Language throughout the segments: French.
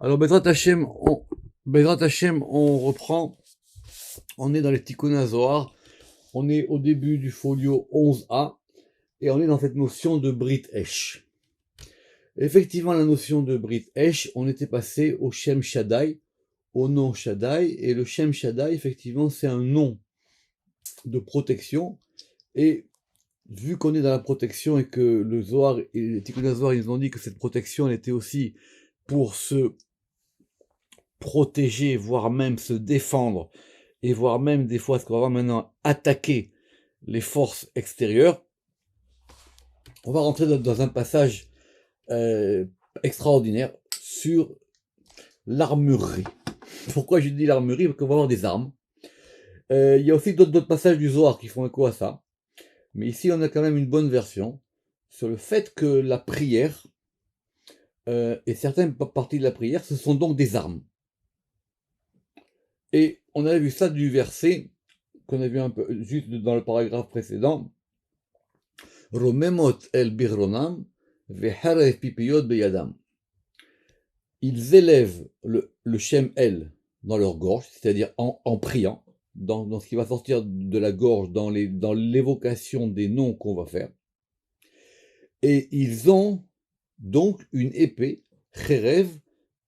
Alors, Bezrat Hashem, on reprend. On est dans les Tikkun Zohar. On est au début du folio 11a. Et on est dans cette notion de Brit Esh. Effectivement, la notion de Brit Esh, on était passé au Shem Shaddai, au nom Shaddai. Et le Shem Shaddai, effectivement, c'est un nom de protection. Et vu qu'on est dans la protection et que le Zohar et les Tikkun Zohar, ils nous ont dit que cette protection, elle était aussi pour se protéger, voire même se défendre, et voire même des fois, ce qu'on va voir maintenant, attaquer les forces extérieures, on va rentrer dans un passage extraordinaire sur l'armurerie. Pourquoi je dis l'armurerie? Parce qu'on va avoir des armes. Il y a aussi d'autres passages du Zohar qui font écho à ça. Mais ici, on a quand même une bonne version sur le fait que la prière et certaines parties de la prière, ce sont donc des armes. Et on avait vu ça du verset qu'on a vu un peu juste dans le paragraphe précédent. Romemot el birronam veharev pipiyot beyadam. Ils élèvent le Shem El dans leur gorge, c'est-à-dire en priant, dans ce qui va sortir de la gorge, dans l'évocation des noms qu'on va faire. Et ils ont donc une épée, Cherev,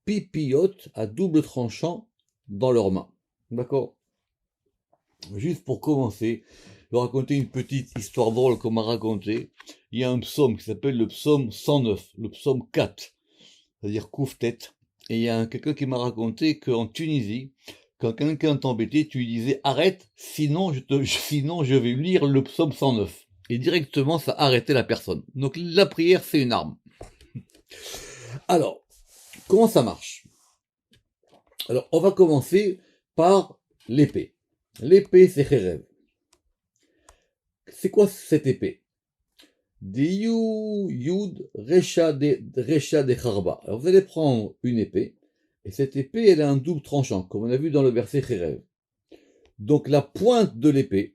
pipiyot, à double tranchant, dans leurs mains. D'accord? Juste pour commencer, je vais raconter une petite histoire drôle qu'on m'a racontée. Il y a un psaume qui s'appelle le psaume 109, le psaume 4, c'est-à-dire couvre-tête. Et il y a quelqu'un qui m'a raconté qu'en Tunisie, quand quelqu'un t'embêtait, tu lui disais arrête, sinon je vais lire le psaume 109. Et directement, ça arrêtait la personne. Donc la prière, c'est une arme. Alors, comment ça marche? Alors, on va commencer par l'épée. L'épée, c'est Kherev. C'est quoi cette épée? Diyu Yud Recha de Charba. Alors vous allez prendre une épée, et cette épée, elle a un double tranchant, comme on a vu dans le verset Kherev. Donc la pointe de l'épée,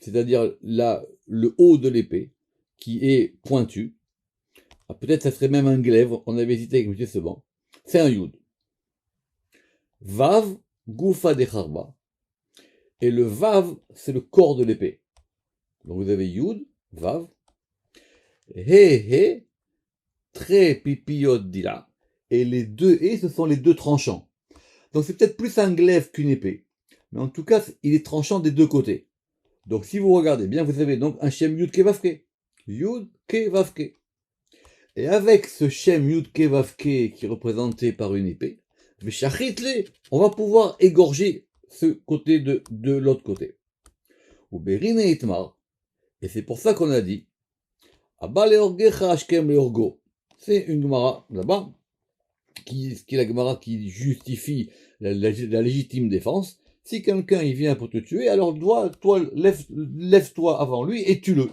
c'est-à-dire le haut de l'épée, qui est pointu, peut-être ça serait même un glaive, on avait hésité avec M. Seban, c'est un Yud. Vav, Goufa de Charba. Et le Vav, c'est le corps de l'épée. Donc vous avez Yud, Vav, He, Tre, Pipiyot, Dila. Et les deux et, ce sont les deux tranchants. Donc c'est peut-être plus un glaive qu'une épée. Mais en tout cas, il est tranchant des deux côtés. Donc si vous regardez bien, vous avez donc un Shem Yud Kevavke. Yud Kevavke. Et avec ce Shem Yud Kevavke qui est représenté par une épée, on va pouvoir égorger ce côté de l'autre côté. Ou Berine Itmar. Et c'est pour ça qu'on a dit Abba leorgecha ashkem leorgo. C'est une Gemara là-bas, qui est la Gemara qui justifie la légitime défense. Si quelqu'un il vient pour te tuer, alors lève-toi avant lui et tue-le.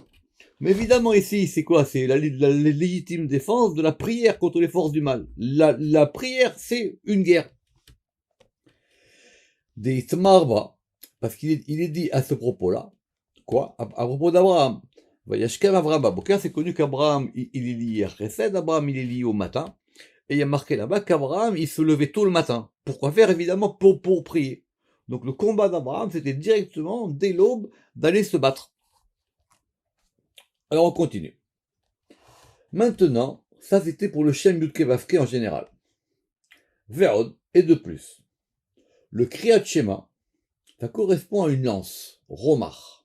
Mais évidemment ici, c'est quoi? C'est la légitime défense de la prière contre les forces du mal. La prière, c'est une guerre. Des Tmarba, parce qu'il est dit à ce propos-là, quoi? À propos d'Abraham. Vayashkem Avraham. Car c'est connu qu'Abraham, il est lié à Chesed, Abraham, il est lié au matin. Et il y a marqué là-bas qu'Abraham, il se levait tôt le matin. Pourquoi faire? Évidemment, pour prier. Donc le combat d'Abraham, c'était directement, dès l'aube, d'aller se battre. Alors on continue. Maintenant, ça c'était pour le Shem Yud Kevavke en général. Verod, et de plus. Le Kriyat Shema, ça correspond à une lance, Romach.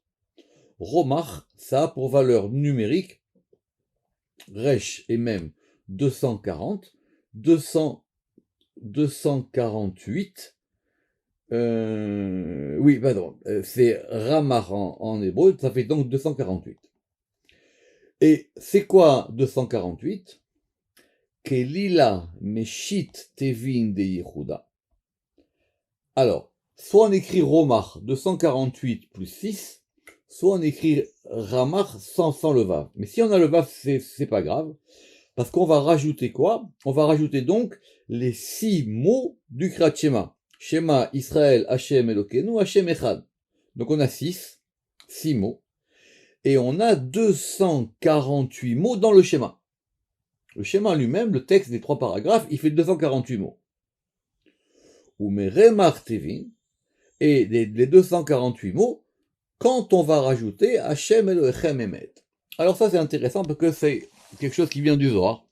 Romach, ça a pour valeur numérique, Resh et même 240, 248, oui, pardon, c'est Ramach en hébreu, ça fait donc 248. Et c'est quoi 248? Kelila Meshit Tevin de Yehuda. Alors, soit on écrit Romach 248 plus 6, soit on écrit Ramach sans le Vav. Mais si on a le Vav, c'est pas grave, parce qu'on va rajouter quoi? On va rajouter donc les 6 mots du Kriyat Shema. Shema, Israël, Hashem, Elokeinu, Hashem Echad. Donc on a 6 mots, et on a 248 mots dans le schéma. Le schéma lui-même, le texte des 3 paragraphes, il fait 248 mots. ou meremar tevin, et les 248 mots, quand on va rajouter Hashem Elohechem Emet. Alors ça c'est intéressant parce que c'est quelque chose qui vient du Zohar.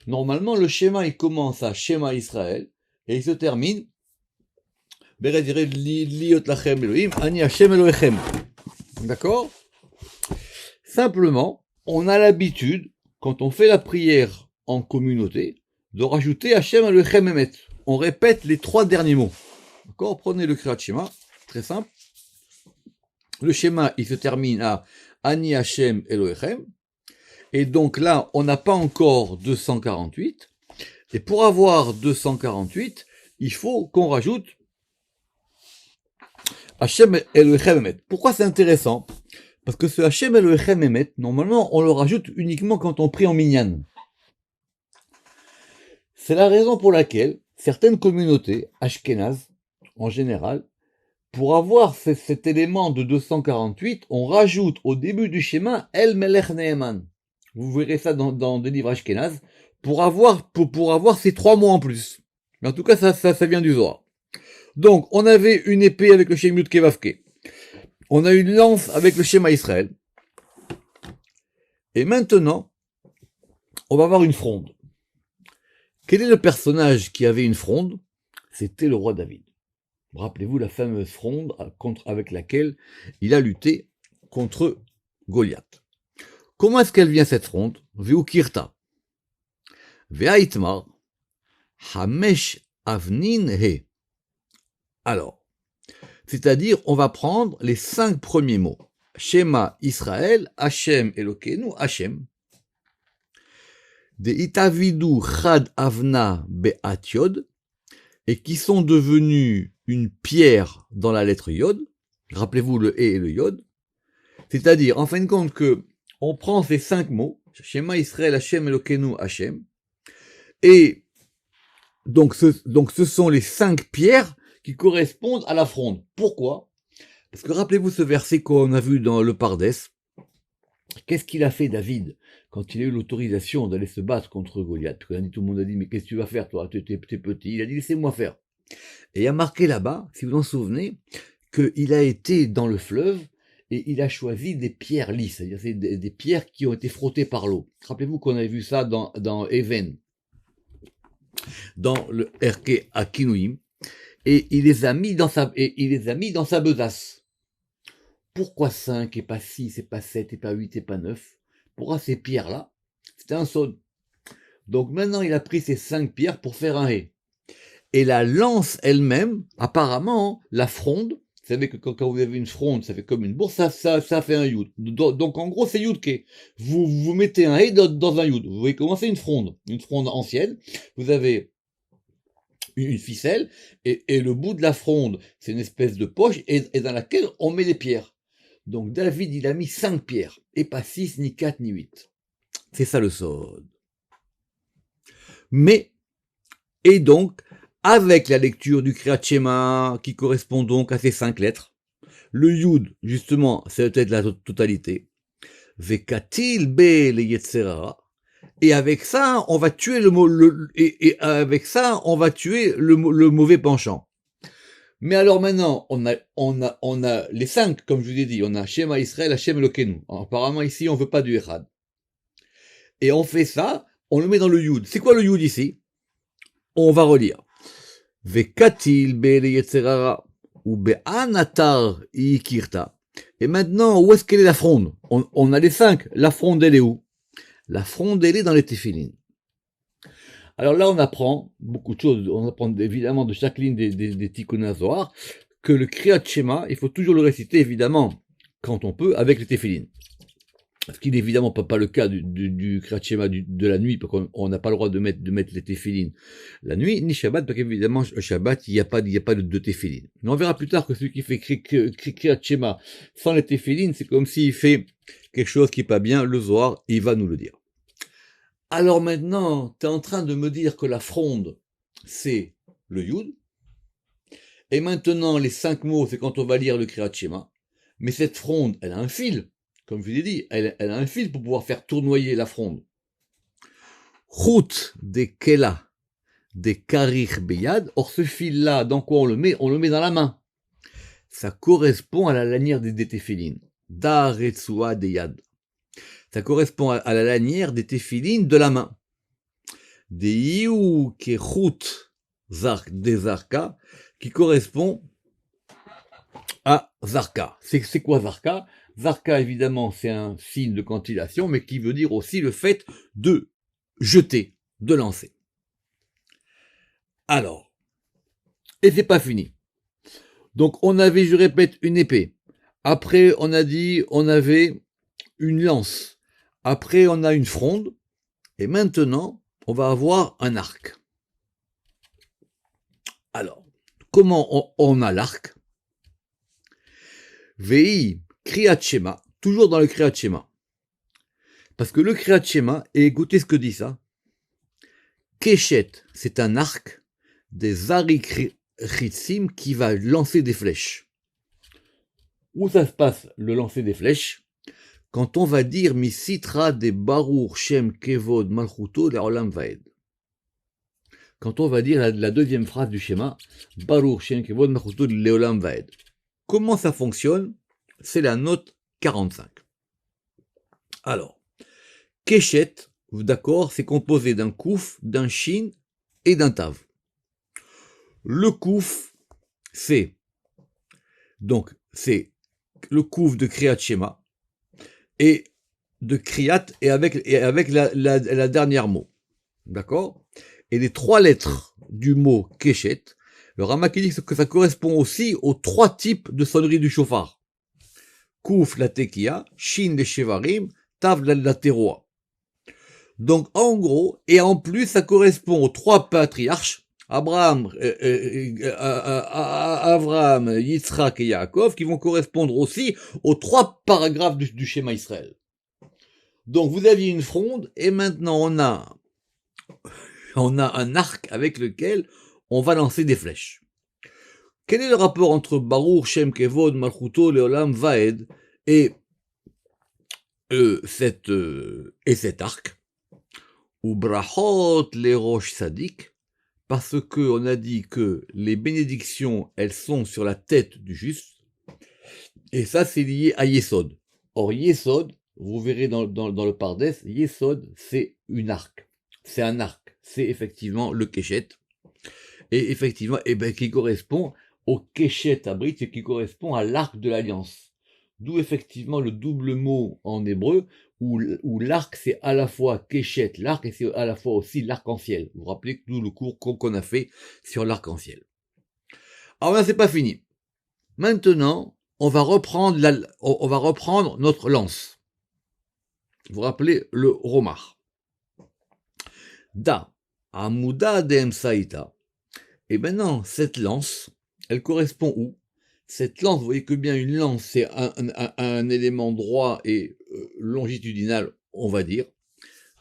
Normalement le schéma il commence à Shema Israël et il se termine Liot Lachem Elohim, Ani Hashem Elohechem. D'accord? Simplement, on a l'habitude, quand on fait la prière en communauté, de rajouter Hashem Elohechem Emet. On répète les 3 derniers mots. D'accord? Prenez le Kriyat Shema, très simple. Le schéma, il se termine à Ani Hashem Elohechem. Et donc là, on n'a pas encore 248. Et pour avoir 248, il faut qu'on rajoute Hashem Elohechem Emet. Pourquoi c'est intéressant? Parce que ce Hashem Elohechem Emet, normalement, on le rajoute uniquement quand on prie en minyan. C'est la raison pour laquelle certaines communautés, ashkénazes, en général, pour avoir cet élément de 248, on rajoute au début du schéma El Melech Neeman. Vous verrez ça dans des livres ashkénazes, pour avoir ces 3 mots en plus. Mais en tout cas, ça vient du Zohar. Donc, on avait une épée avec le Shem Yud Kei Vav Kei. On a une lance avec le schéma Israël. Et maintenant, on va avoir une fronde. Quel est le personnage qui avait une fronde? C'était le roi David. Rappelez-vous la fameuse fronde avec laquelle il a lutté contre Goliath. Comment est-ce qu'elle vient cette fronde? Veukirta. Ve'aitmar. Hamesh avnin he. Alors, c'est-à-dire, on va prendre les 5 premiers mots. Shema Israël, Hashem Elokeinu, Hashem. De itavidu chad avna be'at yod, et qui sont devenus une pierre dans la lettre Yod. Rappelez-vous le E et le Yod. C'est-à-dire, en fin de compte, que on prend ces 5 mots, Shema Israël, Hashem Elokeinu, Hashem, et donc ce sont les 5 pierres qui correspondent à la fronde. Pourquoi? Parce que rappelez-vous ce verset qu'on a vu dans le Pardès. Qu'est-ce qu'il a fait David quand il a eu l'autorisation d'aller se battre contre Goliath? Tout le monde a dit, mais qu'est-ce que tu vas faire toi? T'es petit. Il a dit, laissez-moi faire. Et il y a marqué là-bas, si vous en souvenez, qu'il a été dans le fleuve et il a choisi des pierres lisses, c'est-à-dire c'est des pierres qui ont été frottées par l'eau. Rappelez-vous qu'on avait vu ça dans Even, dans le Erke Akinuim, et il les a mis dans sa besace. Pourquoi 5 et pas 6 et pas 7 et pas 8 et pas 9? Pourquoi ces pierres-là? C'était un saune. Donc maintenant il a pris ces 5 pierres pour faire un hé. Et la lance elle-même, apparemment, la fronde, vous savez que quand vous avez une fronde, ça fait comme une bourse, ça fait un yud. Donc en gros c'est yudke. Vous mettez un hé dans un yud. Vous voyez comment c'est une fronde ancienne. Vous avez une ficelle, et le bout de la fronde, c'est une espèce de poche, et dans laquelle on met les pierres. Donc David, il a mis 5 pierres, et pas 6, ni 4, ni 8. C'est ça le sod. Mais, et donc, avec la lecture du Kriyat Shema, qui correspond donc à ces 5 lettres, le Yud, justement, c'est peut-être la totalité, Vekatil be le Yetzerara, et avec ça, on va tuer le mauvais penchant. Mais alors maintenant, on a les 5, comme je vous ai dit, on a Shema Israël, Hashem Elokeinu. Apparemment ici, on veut pas du Echad. Et on fait ça, on le met dans le Yud. C'est quoi le Yud ici? On va relire. Vekatil be le Yetzerara, ou be'anatar ikirta. Et maintenant, où est-ce qu'elle est la fronde? On a les 5. La fronde, elle est où? La fronde, elle est dans les téphilines. Alors là, on apprend beaucoup de choses. On apprend évidemment de chaque ligne des Tikkun HaZohar que le Kriyat Shema, il faut toujours le réciter, évidemment, quand on peut, avec les téphilines. Ce qui n'est évidemment pas le cas du Kriyat Shema de la nuit, parce qu'on n'a pas le droit de mettre les téphilines la nuit, ni Shabbat, parce qu'évidemment, le Shabbat, il n'y a pas de téphilines. Mais on verra plus tard que celui qui fait Kriyat Shema sans les téphilines, c'est comme s'il fait quelque chose qui n'est pas bien, le Zohar, il va nous le dire. Alors maintenant, tu es en train de me dire que la fronde, c'est le Yud, et maintenant, les 5 mots, c'est quand on va lire le Kriyat Shema, mais cette fronde, elle a un fil, comme je vous l'ai dit, elle a un fil pour pouvoir faire tournoyer la fronde. Chut de Kela, des karich beyad. Or, ce fil-là, dans quoi on le met? On le met dans la main. Ça correspond à la lanière des téphilines. Da retsua de yad. Ça correspond à la lanière des téphilines de la main. Des iou kechut des zarka, qui correspond à zarka. C'est quoi zarka? Zarka, évidemment, c'est un signe de cantillation, mais qui veut dire aussi le fait de jeter, de lancer. Alors, et c'est pas fini. Donc, on avait, je répète, une épée. Après, on a dit, on avait une lance. Après, on a une fronde. Et maintenant, on va avoir un arc. Alors, comment on a l'arc? Vei Kriyat Shema, toujours dans le Kriyat Shema. Parce que le Kriyat Shema, et écoutez ce que dit ça, Keshet, c'est un arc des Arichitsim qui va lancer des flèches. Où ça se passe, le lancer des flèches? Quand on va dire Misitra de Baruch Shem Kevod Malchuto Leolam Vaed. Quand on va dire la deuxième phrase du schéma, Baruch Shem Kevod Malchuto Leolam Vaed. Comment ça fonctionne? C'est la note 45. Alors, Keshet, d'accord, c'est composé d'un kouf, d'un shin et d'un tav. Le kouf, c'est le kouf de Kriyat Shema et de Kriyat et avec la dernière mot. D'accord? Et les trois lettres du mot Keshet, le Ramak dit que ça correspond aussi aux trois types de sonneries du chauffard. Kouf la tekia, Shin les shevarim, Tav la teroa. Donc en gros, et en plus ça correspond aux trois patriarches, Abraham, Yitzhak et Yaakov, qui vont correspondre aussi aux trois paragraphes du schéma Israël. Donc vous aviez une fronde, et maintenant on a un arc avec lequel on va lancer des flèches. Quel est le rapport entre Baruch Shem Kevod Malchuto Leolam Vaed et cet arc? Ou Brachot le Rosh Sadik, parce que on a dit que les bénédictions, elles sont sur la tête du juste, et ça c'est lié à Yesod. Or Yesod, vous verrez dans le Pardes, Yesod c'est un arc, c'est effectivement le Keshet, et effectivement, qui correspond au Keshet Abrit, qui correspond à l'arc de l'alliance. D'où effectivement le double mot en hébreu, où l'arc c'est à la fois Keshet, l'arc, et c'est à la fois aussi l'arc-en-ciel. Vous vous rappelez tout le cours qu'on a fait sur l'arc-en-ciel. Alors là, c'est pas fini. Maintenant, on va reprendre notre lance. Vous vous rappelez le Romar. Da, Amuda de Emsaïta. Et maintenant, cette lance, elle correspond où? Cette lance, vous voyez que bien une lance, c'est un élément droit et longitudinal, on va dire.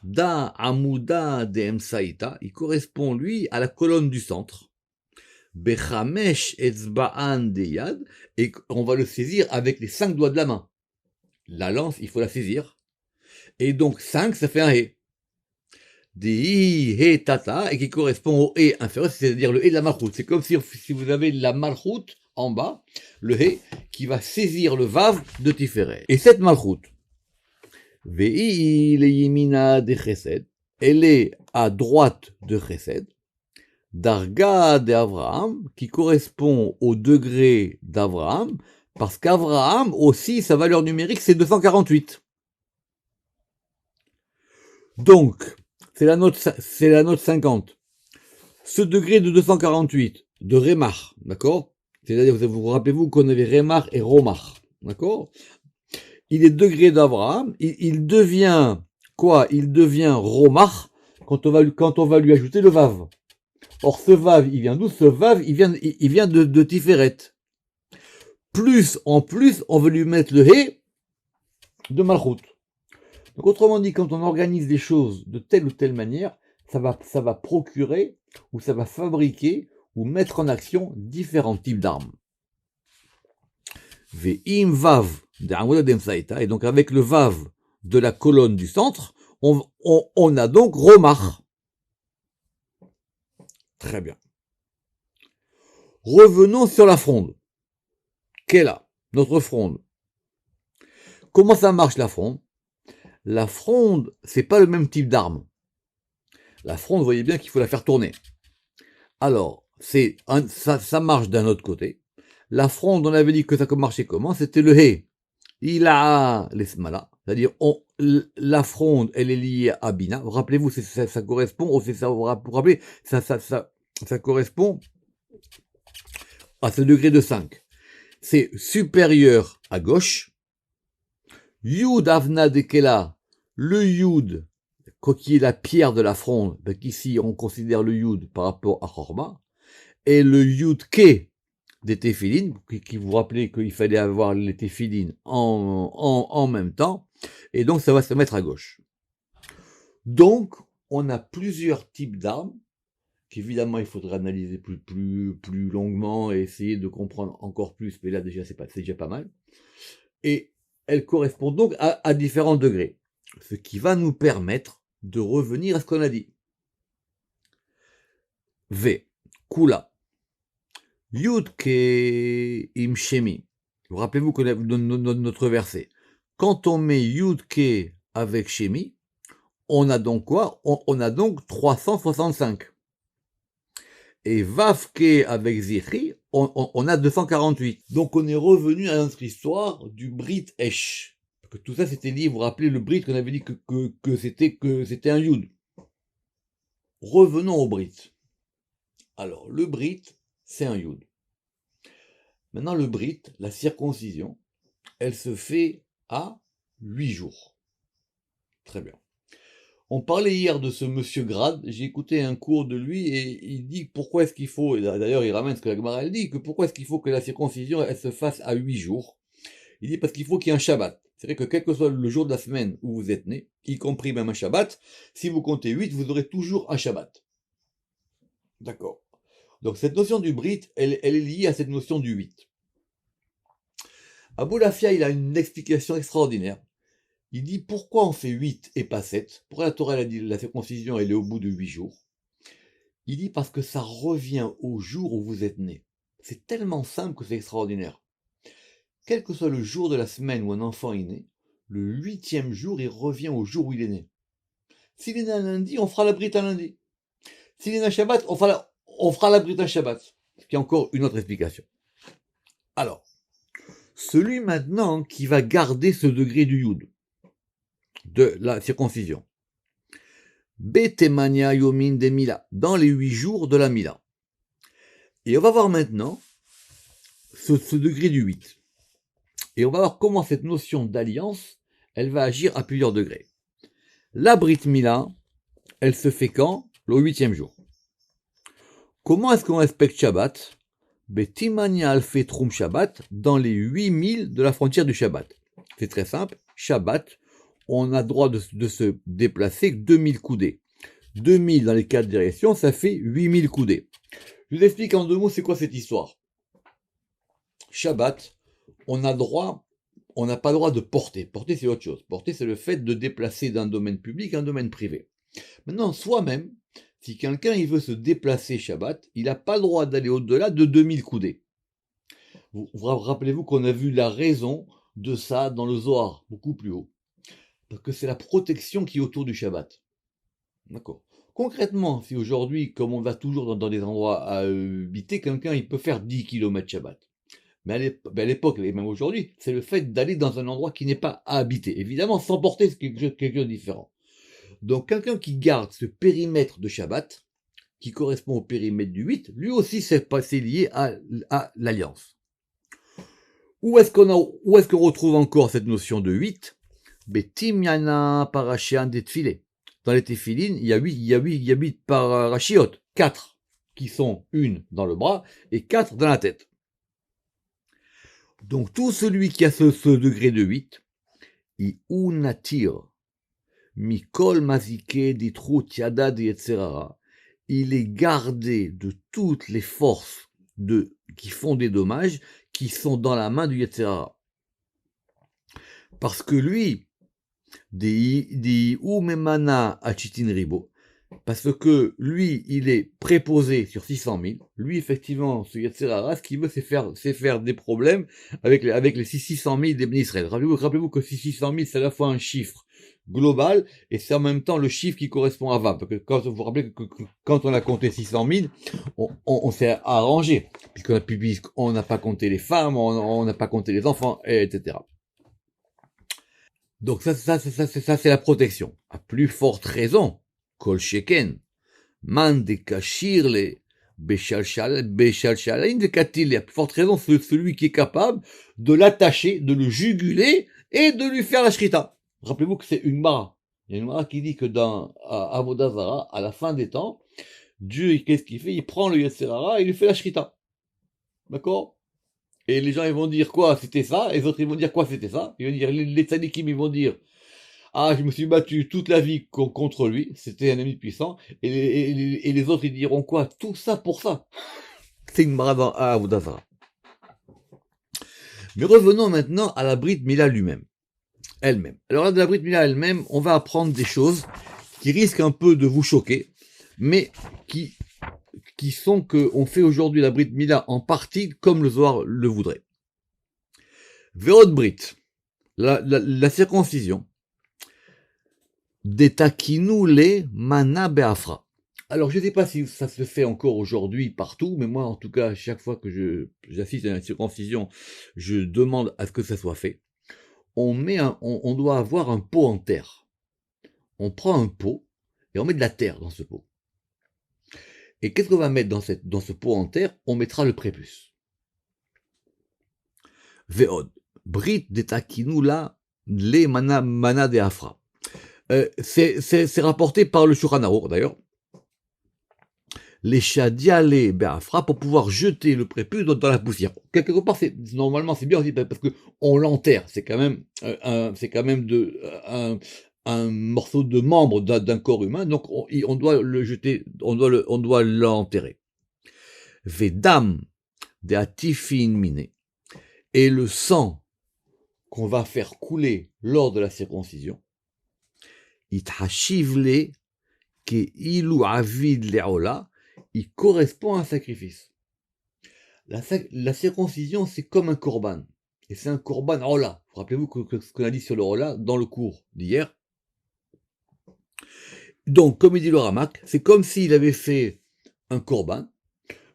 Da Amuda de Emsaïta, il correspond, lui, à la colonne du centre. Bechamesh etzba'an de yad, et on va le saisir avec les 5 doigts de la main. La lance, il faut la saisir. Et donc 5, ça fait un he. Di he tata, et qui correspond au he inférieur, c'est-à-dire le he de la malchoute. C'est comme si vous avez la malchoute en bas, le he qui va saisir le vav de Tiferet. Et cette malchoute, vei le yimina de chesed, elle est à droite de chesed, Darga d'Abraham, qui correspond au degré d'Abraham, parce qu'Abraham aussi, sa valeur numérique, c'est 248. Donc, c'est la note 50. Ce degré de 248, de Rémar, d'accord? C'est-à-dire, vous rappelez-vous qu'on avait Rémar et Romar, d'accord? Il est degré d'Abraham, il devient quoi? Il devient Romar quand on va lui ajouter le Vav. Or, ce Vav, il vient d'où? Ce Vav, il vient de Tiferet. En plus, on veut lui mettre le He de Malchut. Donc, autrement dit, quand on organise les choses de telle ou telle manière, ça va procurer, ou ça va fabriquer, ou mettre en action différents types d'armes. Ve'im Vav de Amuda d'Emsaïta, et donc avec le Vav de la colonne du centre, on a donc Romar. Très bien. Revenons sur la fronde. Quelle a notre fronde? Comment ça marche la fronde? La fronde, c'est pas le même type d'arme. La fronde, vous voyez bien qu'il faut la faire tourner. Alors, ça marche d'un autre côté. La fronde, on avait dit que ça marchait comment? C'était le hé. Il a les smala. C'est-à-dire, la fronde, elle est liée à Bina. Rappelez-vous, ça correspond, vous rappelez, ça correspond à ce degré de 5. C'est supérieur à gauche. Yud Avna Dekela, le Yud, qui est la pierre de la fronde, ben qu'ici on considère le Yud par rapport à Chorma, et le Yud Ke des téphilines, qui vous rappelez qu'il fallait avoir les téphilines en même temps, et donc ça va se mettre à gauche. Donc, on a plusieurs types d'armes, qu'évidemment il faudrait analyser plus longuement et essayer de comprendre encore plus, mais là déjà c'est déjà pas mal. Et elles correspondent donc à différents degrés, ce qui va nous permettre de revenir à ce qu'on a dit. V, Kula, Yudke Imshemi. Vous rappelez-vous que notre verset, quand on met Yudke avec Shemi, on a donc quoi? On a donc 365. Et Vavke avec Zichri, on a 248. Donc on est revenu à notre histoire du Brit Esh. Que tout ça c'était lié, vous vous rappelez le Brit qu'on avait dit que c'était un Yud. Revenons au Brit. Alors le Brit, c'est un Yud. Maintenant le Brit, la circoncision, elle se fait à 8 jours. Très bien. On parlait hier de ce monsieur Grad, j'ai écouté un cours de lui et il dit pourquoi est-ce qu'il faut, et d'ailleurs il ramène ce que la Gemara elle dit, que pourquoi est-ce qu'il faut que la circoncision elle se fasse à 8 jours. Il dit parce qu'il faut qu'il y ait un Shabbat. C'est vrai que quel que soit le jour de la semaine où vous êtes né, y compris même un Shabbat, si vous comptez 8, vous aurez toujours un Shabbat. D'accord. Donc cette notion du Brit, elle est liée à cette notion du 8. Abou Lafia, il a une explication extraordinaire. Il dit pourquoi on fait 8 et pas 7? Pourquoi la Torah a dit la circoncision elle est au bout de 8 jours? Il dit parce que ça revient au jour où vous êtes né. C'est tellement simple que c'est extraordinaire. Quel que soit le jour de la semaine où un enfant est né, le 8e jour, il revient au jour où il est né. S'il est né un lundi, on fera la brite un lundi. S'il est né un Shabbat, on fera la brite un Shabbat. Ce qui est encore une autre explication. Alors, celui maintenant qui va garder ce degré du Yud, de la circoncision, Betemania Yomin de Mila, dans les 8 jours de la Mila. Et on va voir maintenant ce degré du 8. Et on va voir comment cette notion d'alliance, elle va agir à plusieurs degrés. La Brit Mila, elle se fait quand? Le 8e jour. Comment est-ce qu'on respecte Shabbat? Betimania Alfe Trum Shabbat, dans les 8000 de la frontière du Shabbat. C'est très simple. Shabbat, on a droit de se déplacer 2000 coudées. 2000 dans les 4 directions, ça fait 8000 coudées. Je vous explique en 2 mots c'est quoi cette histoire. Shabbat, on n'a pas le droit de porter. Porter, c'est autre chose. Porter, c'est le fait de déplacer d'un domaine public à un domaine privé. Maintenant, soi-même, si quelqu'un il veut se déplacer Shabbat, il n'a pas le droit d'aller au-delà de 2000 coudées. Vous rappelez-vous qu'on a vu la raison de ça dans le Zohar, beaucoup plus haut. Parce que c'est la protection qui est autour du Shabbat. D'accord. Concrètement, si aujourd'hui, comme on va toujours dans des endroits à habiter, quelqu'un il peut faire 10 km Shabbat. Mais à l'époque, et même aujourd'hui, c'est le fait d'aller dans un endroit qui n'est pas à habiter. Évidemment, sans porter, c'est quelque chose de différent. Donc, quelqu'un qui garde ce périmètre de Shabbat, qui correspond au périmètre du 8, lui aussi, c'est lié à l'alliance. Où est-ce qu'on retrouve encore cette notion de 8? Betimiana parashian des tfilés. Dans les téphilines, il y a 8 parashiot, 4 qui sont une dans le bras et 4 dans la tête. Donc tout celui qui a ce degré de 8, il unatir, mikol mazike ditru tiadad etc. Il est gardé de toutes les forces qui font des dommages, qui sont dans la main du Yetzirara. Parce que lui, des umemana achitin ribo, Parce que lui, il est préposé sur 600 000. Lui, effectivement, ce Yetzer Hara, ce qu'il veut, c'est faire des problèmes avec les 600 000 des Bnei Israël. Rappelez-vous que 600 000, c'est à la fois un chiffre global et c'est en même temps le chiffre qui correspond à 20. Parce que quand vous vous rappelez que quand on a compté 600 000, on s'est arrangé. Puisqu'on n'a pas compté les femmes, on n'a pas compté les enfants, etc. Donc ça, c'est la protection. À plus forte raison, Kol Sheken, Man de Kashirle, Beshalshalin de Katil, à plus forte raison, celui qui est capable de l'attacher, de le juguler et de lui faire la shrita. Rappelez-vous que c'est une mara. Il y a une mara qui dit que dans Avodah Zarah, à la fin des temps, Dieu, qu'est-ce qu'il fait? Il prend le Yetzer Hara et il lui fait la shrita. D'accord? Et les gens, ils vont dire quoi? C'était ça. Et les autres, ils vont dire quoi? C'était ça. Ils vont dire, les tzadikim, ils vont dire, ah, je me suis battu toute la vie contre lui. C'était un ami puissant. Et les autres, ils diront quoi? Tout ça pour ça. C'est une marade à Avodah Zarah. Mais revenons maintenant à la Brit Mila elle-même. Alors là, de la Brit Mila elle-même, on va apprendre des choses qui risquent un peu de vous choquer, mais qui sont qu'on fait aujourd'hui la Brit Mila en partie comme le Zohar le voudrait. Ve'od Brit, la circoncision, Detakinu le mana be'afra. Alors je ne sais pas si ça se fait encore aujourd'hui partout, mais moi en tout cas, chaque fois que j'assiste à une circoncision, je demande à ce que ça soit fait. On doit avoir un pot en terre. On prend un pot et on met de la terre dans ce pot. Et qu'est-ce qu'on va mettre dans ce pot en terre? On mettra le prépuce. Ve'od. Brit detakinu la le mana de afra. C'est rapporté par le Shulchan Aruch d'ailleurs. Les shadiale be'afra pour pouvoir jeter le prépuce dans la poussière. Quelque part, normalement c'est bien aussi parce que on l'enterre. C'est quand même un morceau de membre d'un corps humain, donc on doit le jeter, on doit l'enterrer. Vedam de atifin mine, et le sang qu'on va faire couler lors de la circoncision, itachivle ke ilu avid leola, il correspond à un sacrifice. La circoncision, c'est comme un korban, et c'est un korban ola. Rappelez-vous ce qu'on a dit sur le ola dans le cours d'hier. Donc, comme il dit le Ramak, c'est comme s'il avait fait un korban,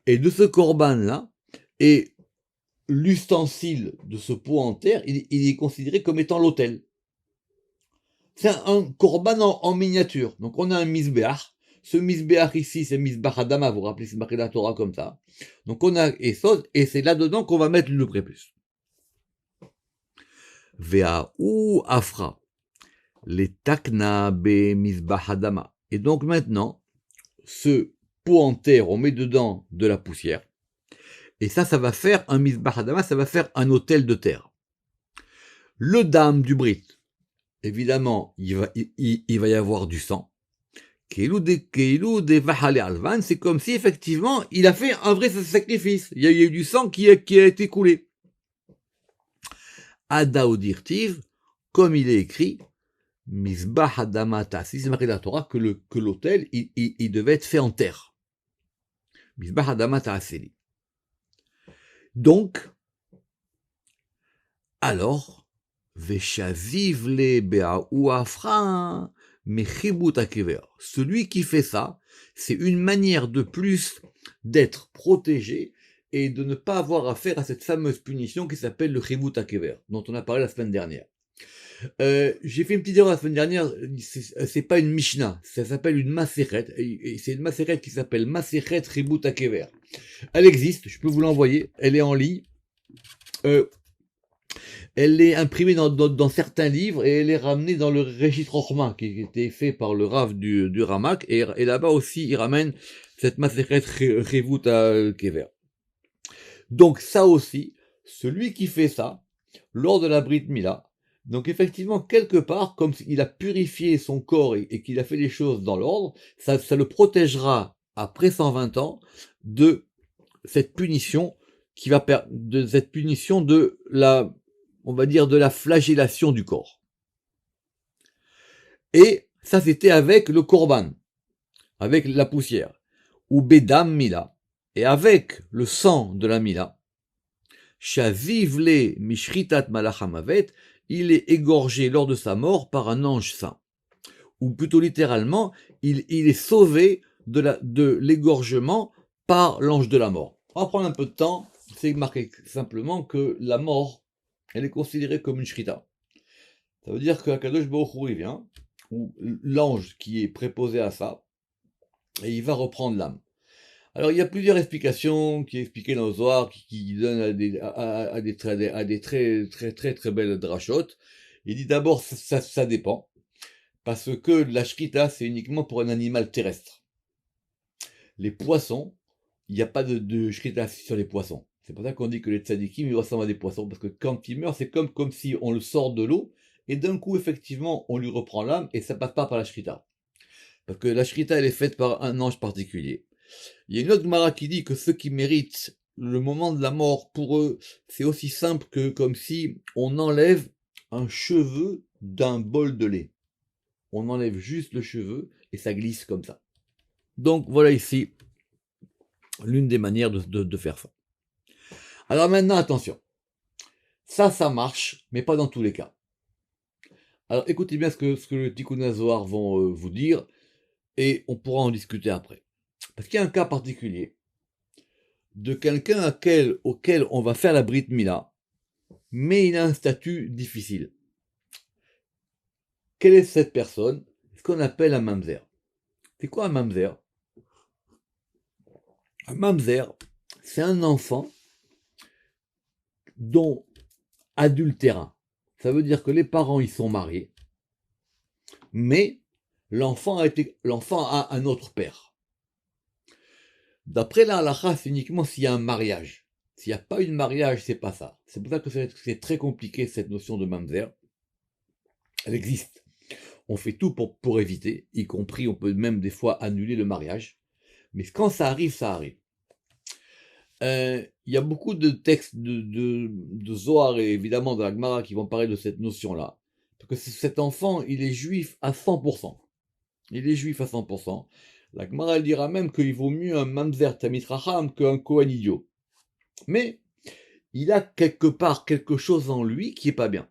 et de ce korban-là, et l'ustensile de ce pot en terre, il est considéré comme étant l'autel. C'est un korban en miniature. Donc, on a un misbeach. Ce misbeach ici, c'est misbeach Adama, vous vous rappelez, c'est marqué la Torah comme ça. Donc, on a Esod, et c'est là-dedans qu'on va mettre le prépuce. Vea ou afra. Les takna be misbah adama. Et donc maintenant, ce pot en terre, on met dedans de la poussière. Et ça va faire un misbah adama, ça va faire un autel de terre. Le dam du brit, évidemment, il va y avoir du sang. Keilu de vahale alvan, c'est comme si effectivement, il a fait un vrai sacrifice. Il y a eu du sang qui a été coulé. Ada odirtiv, comme il est écrit, Misbah Adamata, si c'est marqué dans la Torah que l'autel, il devait être fait en terre. Misbah Adamata Aseli. Donc, alors, Veshaziv le Be'aou Afra, Mechibut Akever. Celui qui fait ça, c'est une manière de plus d'être protégé et de ne pas avoir affaire à cette fameuse punition qui s'appelle le Chibut Akever, dont on a parlé la semaine dernière. J'ai fait une petite erreur la semaine dernière, c'est pas une Mishnah, ça s'appelle une Maseret, et c'est une Maseret qui s'appelle Maseret Chibut Akever. Elle existe, je peux vous l'envoyer, elle est en ligne, elle est imprimée dans certains livres, et elle est ramenée dans le Reshit Rochma, qui était fait par le Rav du Ramak, et là-bas aussi, il ramène cette Maseret Chibut Akever. Donc ça aussi, celui qui fait ça, lors de la Brit Mila, donc effectivement, quelque part, comme il a purifié son corps et qu'il a fait les choses dans l'ordre, ça le protégera après 120 ans de cette punition de la, on va dire, de la flagellation du corps. Et ça, c'était avec le korban. avec la poussière, ou bedam mila, et avec le sang de la mila, Shazivle mishritat malachamavet, il est égorgé lors de sa mort par un ange saint. Ou plutôt littéralement, il est sauvé de l'égorgement par l'ange de la mort. On va prendre un peu de temps, c'est marqué simplement que la mort, elle est considérée comme une shrita. Ça veut dire que Kadosh Baruch Hu, il vient, ou l'ange qui est préposé à ça, et il va reprendre l'âme. Alors, il y a plusieurs explications qui est expliquées dans le Zohar, qui donnent à des très belles drachotes. Il dit d'abord, ça dépend, parce que la shrita, c'est uniquement pour un animal terrestre. Les poissons, il n'y a pas de shrita sur les poissons. C'est pour ça qu'on dit que les tzadikim, ils ressemblent à des poissons, parce que quand ils meurent, c'est comme si on le sort de l'eau, et d'un coup, effectivement, on lui reprend l'âme, et ça passe pas par la shrita. Parce que la shrita, elle est faite par un ange particulier. Il y a une autre Gemara qui dit que ceux qui méritent le moment de la mort, pour eux, c'est aussi simple que comme si on enlève un cheveu d'un bol de lait. On enlève juste le cheveu et ça glisse comme ça. Donc voilà ici l'une des manières de faire ça. Alors maintenant, attention. Ça marche, mais pas dans tous les cas. Alors écoutez bien ce que le Tikkun Zohar vont vous dire et on pourra en discuter après. Parce qu'il y a un cas particulier de quelqu'un auquel on va faire la Brit Mila, mais il a un statut difficile. Quelle est cette personne? Ce qu'on appelle un mamzer. C'est quoi un mamzer? Un mamzer, c'est un enfant dont adultérin. Ça veut dire que les parents ils sont mariés, mais l'enfant a un autre père. D'après la halakha, c'est uniquement s'il y a un mariage. S'il n'y a pas eu de mariage, c'est pas ça. C'est pour ça que c'est très compliqué cette notion de mamzer. Elle existe. On fait tout pour éviter, y compris on peut même des fois annuler le mariage. Mais quand ça arrive, ça arrive. Il y a beaucoup de textes de Zohar et évidemment de la Gemara qui vont parler de cette notion-là. Parce que cet enfant, il est juif à 100%. Il est juif à 100%. La Gemara, elle dira même qu'il vaut mieux un mamzer tamid racham qu'un kohen idiot. Mais, il a quelque part quelque chose en lui qui est pas bien.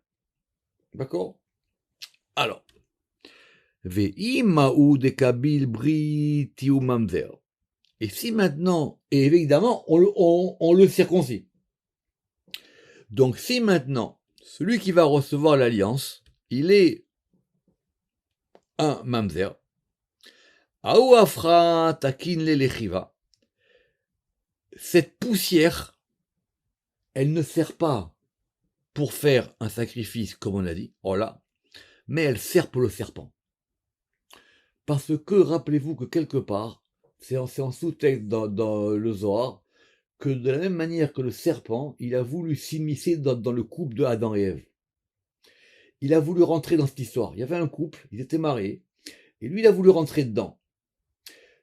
D'accord? Alors, ve'ima'u dekabil briti ou mamzer. Et si maintenant, et évidemment, on le circoncis. Donc si maintenant, celui qui va recevoir l'alliance, il est un mamzer, Aou afra takin lechiva, cette poussière, elle ne sert pas pour faire un sacrifice, comme on a dit, oh là, mais elle sert pour le serpent. Parce que, rappelez-vous que quelque part, c'est en sous-texte dans le Zohar, que de la même manière que le serpent, il a voulu s'immiscer dans le couple de Adam et Ève. Il a voulu rentrer dans cette histoire. Il y avait un couple, ils étaient mariés, et lui, il a voulu rentrer dedans.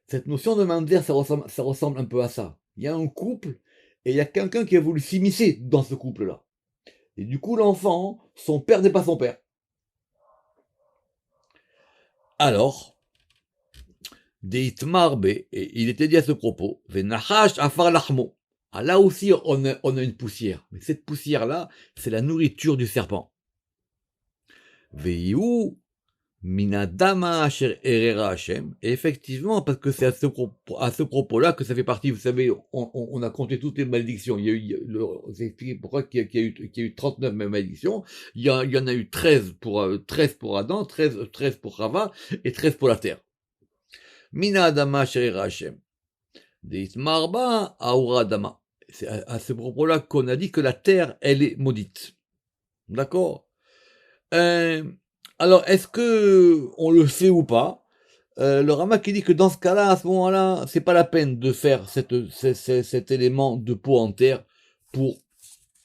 Cette notion de mamzer, ça ressemble un peu à ça. Il y a un couple, et il y a quelqu'un qui a voulu s'immiscer dans ce couple-là. Et du coup, l'enfant, son père n'est pas son père. Alors, Deitmarbe, et il était dit à ce propos, Venachash afar lachmo. Ah, là aussi, on a une poussière. Mais cette poussière-là, c'est la nourriture du serpent. Veiu minadama asher erera Hashem. Et effectivement, parce que c'est à ce propos-là que ça fait partie, vous savez, on a compté toutes les malédictions. Il y a eu, c'est expliqué pourquoi qu'il y a eu 39 malédictions. Il y en a eu 13 pour Adam, 13 pour Rava, et 13 pour la terre. Minadama asher erera Hashem. Deitmarba aura dama. C'est à ce propos-là qu'on a dit que la terre, elle est maudite. D'accord? Alors, est-ce que on le fait ou pas? Le Rama qui dit que dans ce cas-là, à ce moment-là, c'est pas la peine de faire cet élément de peau en terre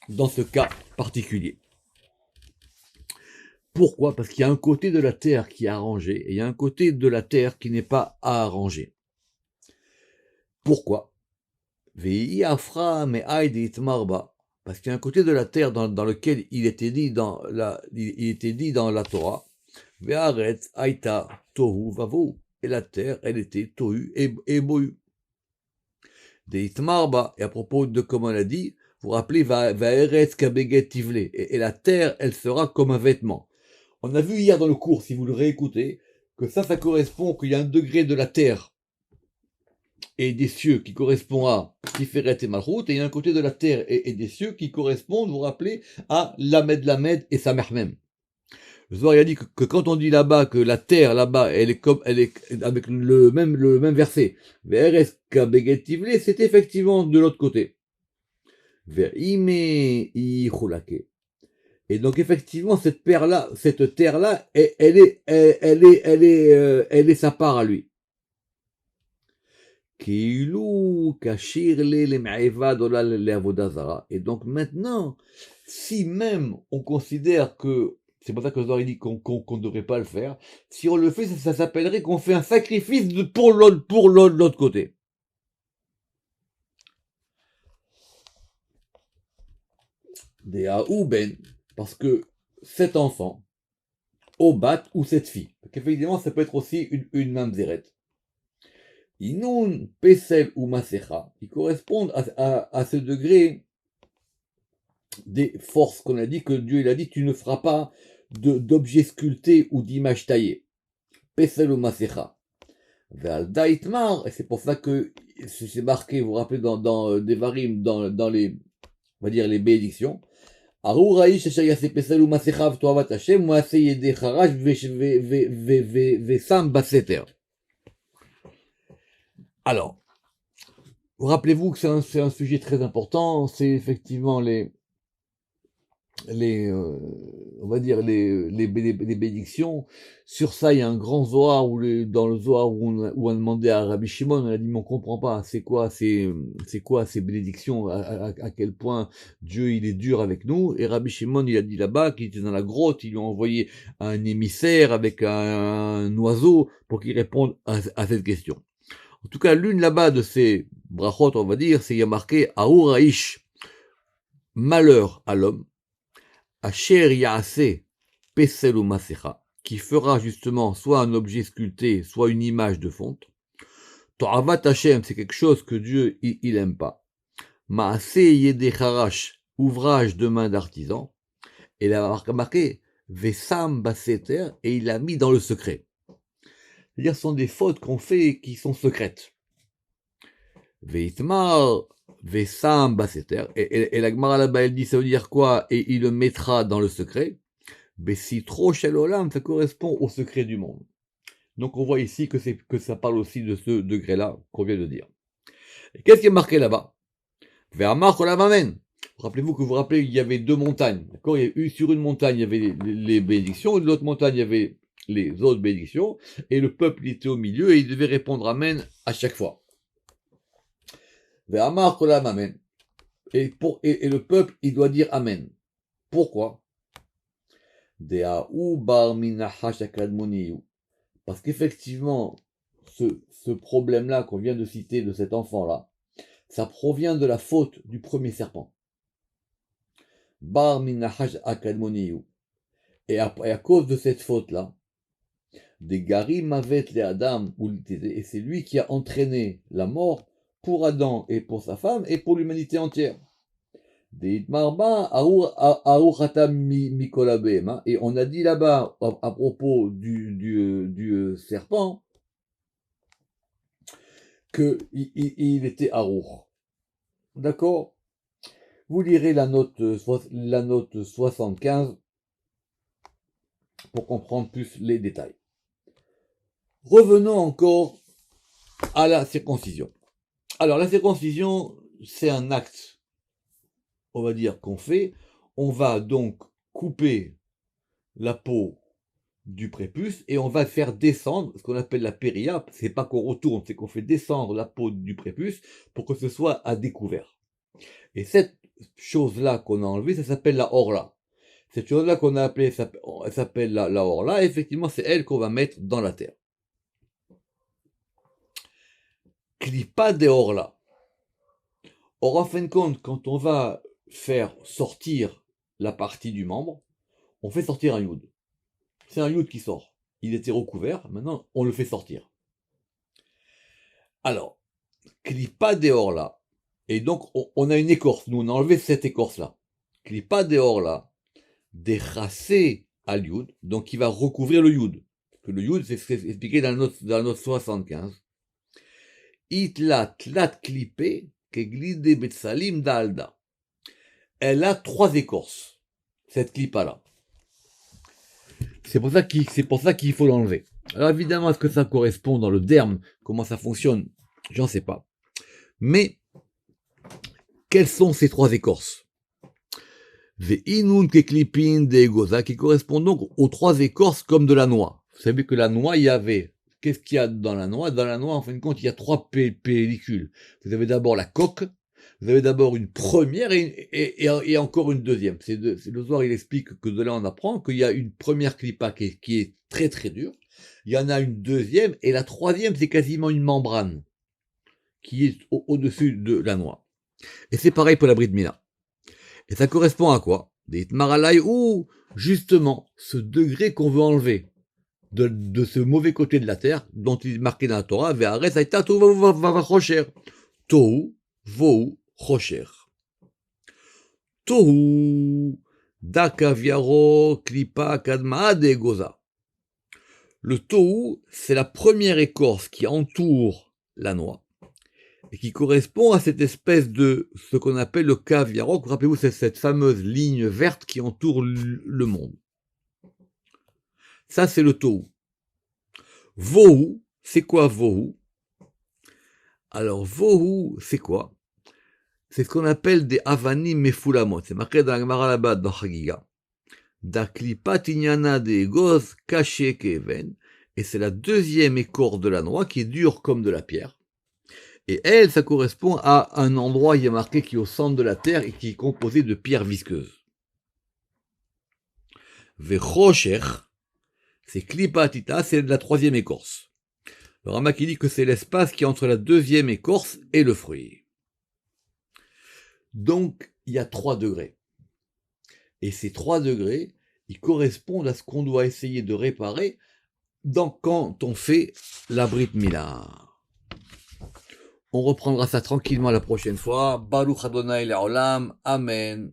dans ce cas particulier. Pourquoi? Parce qu'il y a un côté de la terre qui est arrangé et il y a un côté de la terre qui n'est pas à arranger. Pourquoi? Parce qu'il y a un côté de la terre dans lequel il était dit dans la Torah, tohu vavou, et la terre, elle était tohu et bohu. Des Itmarba, et à propos de comme on l'a dit, vous vous rappelez, va eretz kabeget tivle, et la terre, elle sera comme un vêtement. On a vu hier dans le cours, si vous le réécoutez, que ça correspond qu'il y a un degré de la terre et des cieux qui correspond à Tiferet et Malchut, et il y a un côté de la terre et des cieux qui correspondent, vous vous rappelez, à Lamed et Samer même. Le Zohar, il a dit que quand on dit là-bas que la terre là-bas, elle est avec le même verset, Ve'eres kabegetivle, c'est effectivement de l'autre côté. Ve'ime ichulake. Et donc effectivement, cette terre-là, elle est sa part à lui. Et donc maintenant, si même on considère que, c'est pour ça que Zohar dit qu'on ne devrait pas le faire, si on le fait, ça s'appellerait qu'on fait un sacrifice pour l'autre côté. Des Aouben, parce que cet enfant, Obat ou cette fille, effectivement ça peut être aussi une mamzeret. Inoun, Pesel ou Masecha, ils correspondent à ce degré des forces qu'on a dit, que Dieu il a dit, tu ne feras pas d'objets sculptés ou d'images taillées. Pesel ou Masecha. Ve'alda itmar, et c'est pour ça que c'est marqué, vous vous rappelez, dans Devarim, dans les, on va dire, les bénédictions. Arur ha'ish asher yaseh pesel ou Masecha v'toavat Hashem, moaseh yedei charash ve'sam baseter. Alors, rappelez-vous que c'est un sujet très important, c'est effectivement on va dire les bénédictions. Sur ça, il y a un grand Zohar dans le Zohar où on a demandé à Rabbi Shimon, on a dit mais on comprend pas, c'est quoi ces bénédictions, à quel point Dieu il est dur avec nous. Et Rabbi Shimon il a dit là-bas qu'il était dans la grotte, ils lui ont envoyé un émissaire avec un oiseau pour qu'il réponde à cette question. En tout cas, l'une là-bas de ces brachot, on va dire, c'est il y a marqué Aour Haïsh, malheur à l'homme, Asher Yaase Pesel ou Masecha, qui fera justement soit un objet sculpté, soit une image de fonte. To'avat Hashem, c'est quelque chose que Dieu il aime pas. Maase Yedei Charash, ouvrage de main d'artisan. Et il a marqué Vesam Baseter, et il l'a mis dans le secret. C'est-à-dire, ce sont des fautes qu'on fait qui sont secrètes. Veitmar, Vesam Baseter, et la Gemara là-bas, elle dit, ça veut dire quoi? Et il le mettra dans le secret. Besitro Shel Olam, ça correspond au secret du monde. Donc on voit ici que ça parle aussi de ce degré-là qu'on vient de dire. Et qu'est-ce qui est marqué là-bas? Ve'amar Olam Amen. Rappelez-vous que vous rappelez, il y avait deux montagnes. D'accord? Sur une montagne, il y avait les bénédictions, et de l'autre montagne, il y avait les autres bénédictions, et le peuple était au milieu, et il devait répondre Amen à chaque fois. Ve'amar Olam Amen. Et le peuple, il doit dire Amen. Pourquoi? Parce qu'effectivement, ce problème-là qu'on vient de citer de cet enfant-là, ça provient de la faute du premier serpent. Bar minahash akadmoniyu. Et à cause de cette faute-là, des gari mavet le Adam, et c'est lui qui a entraîné la mort pour Adam et pour sa femme et pour l'humanité entière. Et on a dit là-bas à propos du serpent qu'il était Arour. D'accord? Vous lirez la note 75 pour comprendre plus les détails. Revenons encore à la circoncision. Alors la circoncision, c'est un acte, on va dire, qu'on fait. On va donc couper la peau du prépuce et on va faire descendre ce qu'on appelle la péria. C'est pas qu'on retourne, c'est qu'on fait descendre la peau du prépuce pour que ce soit à découvert. Et cette chose-là qu'on a enlevée, ça s'appelle la orla. Cette chose-là qu'on a appelée, elle s'appelle la orla. Et effectivement, c'est elle qu'on va mettre dans la terre. Klipa de orla. Or, en fin de compte, quand on va faire sortir la partie du membre, on fait sortir un yud. C'est un yud qui sort. Il était recouvert, maintenant on le fait sortir. Alors, Klipa Deorla, et donc on a une écorce, nous on a enlevé cette écorce-là. Klipa Deorla, Dechasé al Yud, donc qui va recouvrir le Yud. Que le Yud, c'est expliqué dans la note 75. Itla tlat klipé, ke glide betsalim dalda. Elle a 3 écorces, cette clipa-là. C'est pour ça qu'il faut l'enlever. Alors évidemment, est-ce que ça correspond dans le derme, comment ça fonctionne, j'en sais pas. Mais, quelles sont ces 3 écorces? Ve'inun keklipin de goza, qui correspondent donc aux 3 écorces comme de la noix. Vous savez que la noix, il y avait, qu'est-ce qu'il y a dans la noix? Dans la noix, en fin de compte, il y a 3 pellicules. Vous avez d'abord la coque, vous avez d'abord une première et encore une deuxième. Le soir, il explique que de là, on apprend qu'il y a une première clipa qui est très très dure. Il y en a une deuxième, et la troisième, c'est quasiment une membrane qui est au-dessus de la noix. Et c'est pareil pour la Brit Mila. Et ça correspond à quoi? Des Maralai, ou justement ce degré qu'on veut enlever de ce mauvais côté de la terre, dont il est marqué dans la Torah, Ve'aretz hayta tohu va'chocher. Tohu, vohu, chocher. Tohu, dakaviaro, klipa, kadma, de goza. Le tohu, c'est la première écorce qui entoure la noix, et qui correspond à cette espèce de, ce qu'on appelle le Kav Yarok. Rappelez-vous, c'est cette fameuse ligne verte qui entoure le monde. Ça, c'est le Tohu. Vohu, c'est quoi Vohu? Alors, Vohu, c'est quoi? C'est ce qu'on appelle des Avanim Mefulamot. C'est marqué dans la Gemara là-bas, dans Chagiga. Daklipat inyana de goz caché keven. Et c'est la deuxième écorce de la noix qui est dure comme de la pierre. Et elle, ça correspond à un endroit, il y a marqué, qui est au centre de la terre et qui est composé de pierres visqueuses. Vechocher, c'est klipatita, c'est la troisième écorce. Le Rama qui dit que c'est l'espace qui est entre la deuxième écorce et le fruit. Donc, il y a 3 degrés. Et ces 3 degrés, ils correspondent à ce qu'on doit essayer de réparer quand on fait la Brit Mila. On reprendra ça tranquillement la prochaine fois. Baruch Adonai Le'olam. Amen.